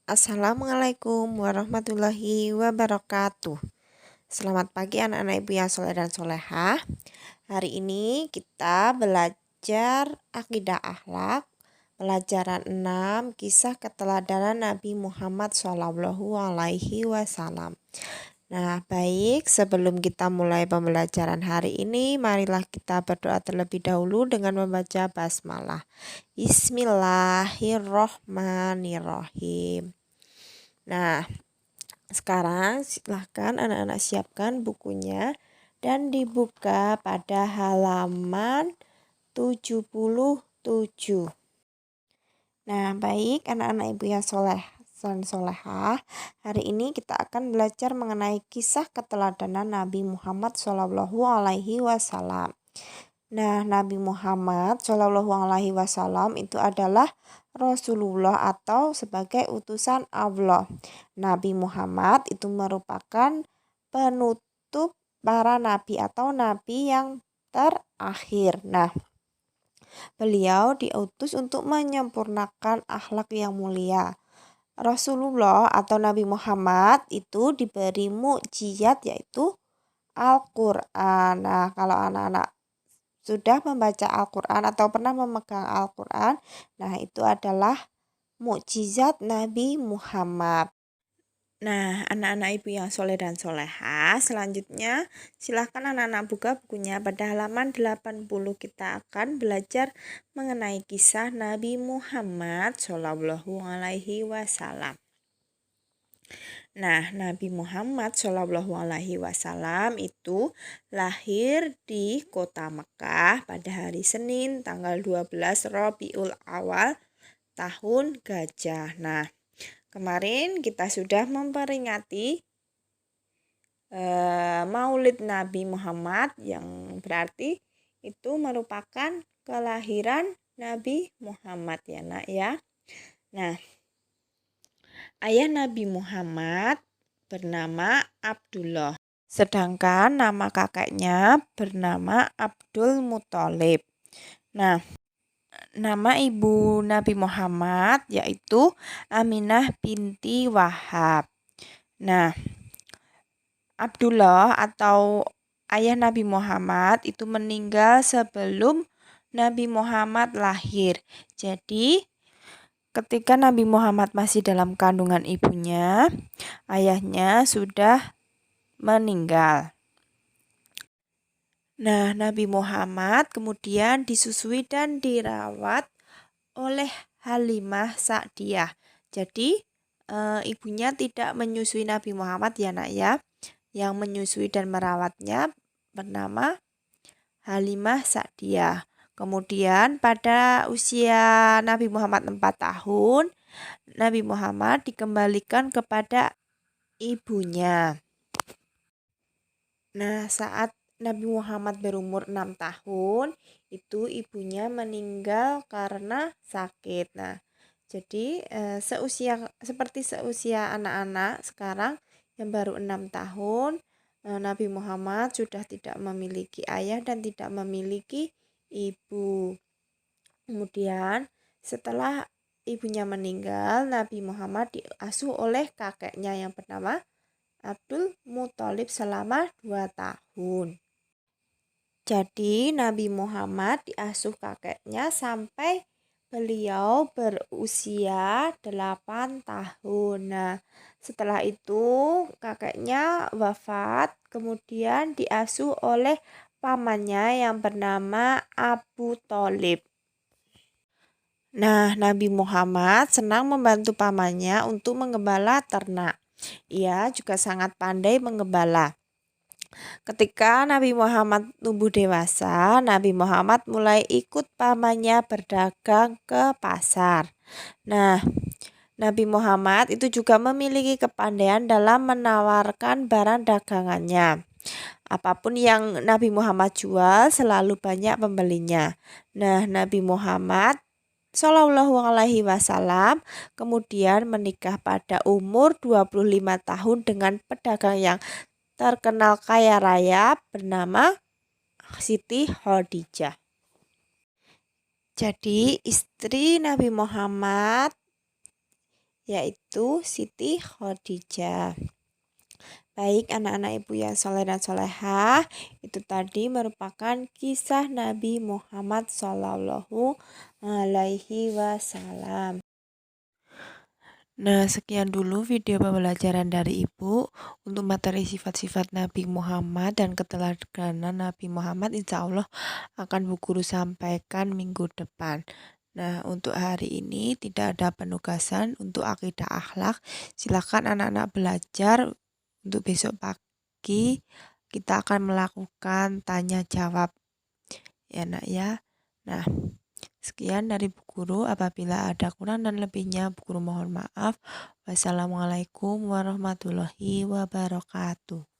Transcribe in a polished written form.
Assalamualaikum warahmatullahi wabarakatuh. Selamat pagi anak-anak ibu yang soleh dan solehah. Hari ini kita belajar akidah akhlak, pelajaran 6, kisah keteladanan Nabi Muhammad SAW. Nah, baik, sebelum kita mulai pembelajaran hari ini, marilah kita berdoa terlebih dahulu dengan membaca basmalah. Bismillahirrohmanirrohim. Nah, sekarang silahkan anak-anak siapkan bukunya dan dibuka pada halaman 77. Nah, baik anak-anak ibu yang soleh dan solehah, hari ini kita akan belajar mengenai kisah keteladanan Nabi Muhammad SAW. Nah, Nabi Muhammad SAW itu adalah Rasulullah atau sebagai utusan Allah. Nabi Muhammad itu merupakan penutup para nabi atau nabi yang terakhir. Nah, beliau diutus untuk menyempurnakan akhlak yang mulia. Rasulullah atau Nabi Muhammad itu diberi mukjizat yaitu Al-Quran. Nah, kalau anak-anak sudah membaca Al-Quran atau pernah memegang Al-Quran, nah itu adalah mukjizat Nabi Muhammad. Nah, anak-anak ibu yang soleh dan solehah, selanjutnya silahkan anak-anak buka bukunya pada halaman 80. Kita akan belajar mengenai kisah Nabi Muhammad SAW. Nah, Nabi Muhammad SAW itu lahir di kota Mekah pada hari Senin tanggal 12 Rabiul Awal tahun Gajah. Nah, kemarin kita sudah memperingati Maulid Nabi Muhammad yang berarti itu merupakan kelahiran Nabi Muhammad ya nak ya. Nah, ayah Nabi Muhammad bernama Abdullah, sedangkan nama kakeknya bernama Abdul Muthalib. Nah, nama ibu Nabi Muhammad yaitu Aminah binti Wahab. Nah, Abdullah atau ayah Nabi Muhammad itu meninggal sebelum Nabi Muhammad lahir. Jadi, ketika Nabi Muhammad masih dalam kandungan ibunya, ayahnya sudah meninggal. Nah, Nabi Muhammad kemudian disusui dan dirawat oleh Halimah Sa'diyah. Jadi, ibunya tidak menyusui Nabi Muhammad ya nak ya. Yang menyusui dan merawatnya bernama Halimah Sa'diyah. Kemudian pada usia Nabi Muhammad 4 tahun, Nabi Muhammad dikembalikan kepada ibunya. Nah, saat Nabi Muhammad berumur 6 tahun, itu ibunya meninggal karena sakit. Nah, jadi seperti seusia anak-anak sekarang yang baru 6 tahun, Nabi Muhammad sudah tidak memiliki ayah dan tidak memiliki ibu. Kemudian setelah ibunya meninggal, Nabi Muhammad diasuh oleh kakeknya yang bernama Abdul Muthalib selama 2 tahun. Jadi Nabi Muhammad diasuh kakeknya sampai beliau berusia 8 tahun. Nah, setelah itu kakeknya wafat, kemudian diasuh oleh pamannya yang bernama Abu Thalib. Nah, Nabi Muhammad senang membantu pamannya untuk menggembala ternak. Ia juga sangat pandai menggembala. Ketika Nabi Muhammad tumbuh dewasa, Nabi Muhammad mulai ikut pamannya berdagang ke pasar. Nah, Nabi Muhammad itu juga memiliki kepandaian dalam menawarkan barang dagangannya. Apapun yang Nabi Muhammad jual selalu banyak pembelinya. Nah, Nabi Muhammad Shallallahu Alaihi Wasallam kemudian menikah pada umur 25 tahun dengan pedagang yang terkenal kaya raya bernama Siti Khadijah. Jadi istri Nabi Muhammad yaitu Siti Khadijah. Baik anak-anak ibu yang soleh dan solehah, itu tadi merupakan kisah Nabi Muhammad Shallallahu Alaihi Wasallam. Nah, sekian dulu video pembelajaran dari Ibu untuk materi sifat-sifat Nabi Muhammad dan keteladanan Nabi Muhammad, insya Allah akan Bu Guru sampaikan minggu depan. Nah, untuk hari ini tidak ada penugasan untuk akidah akhlak. Silakan anak-anak belajar untuk besok pagi. Kita akan melakukan tanya jawab ya nak ya. Nah, sekian dari Bu Guru. Apabila ada kurang dan lebihnya, Bu Guru mohon maaf. Wassalamualaikum warahmatullahi wabarakatuh.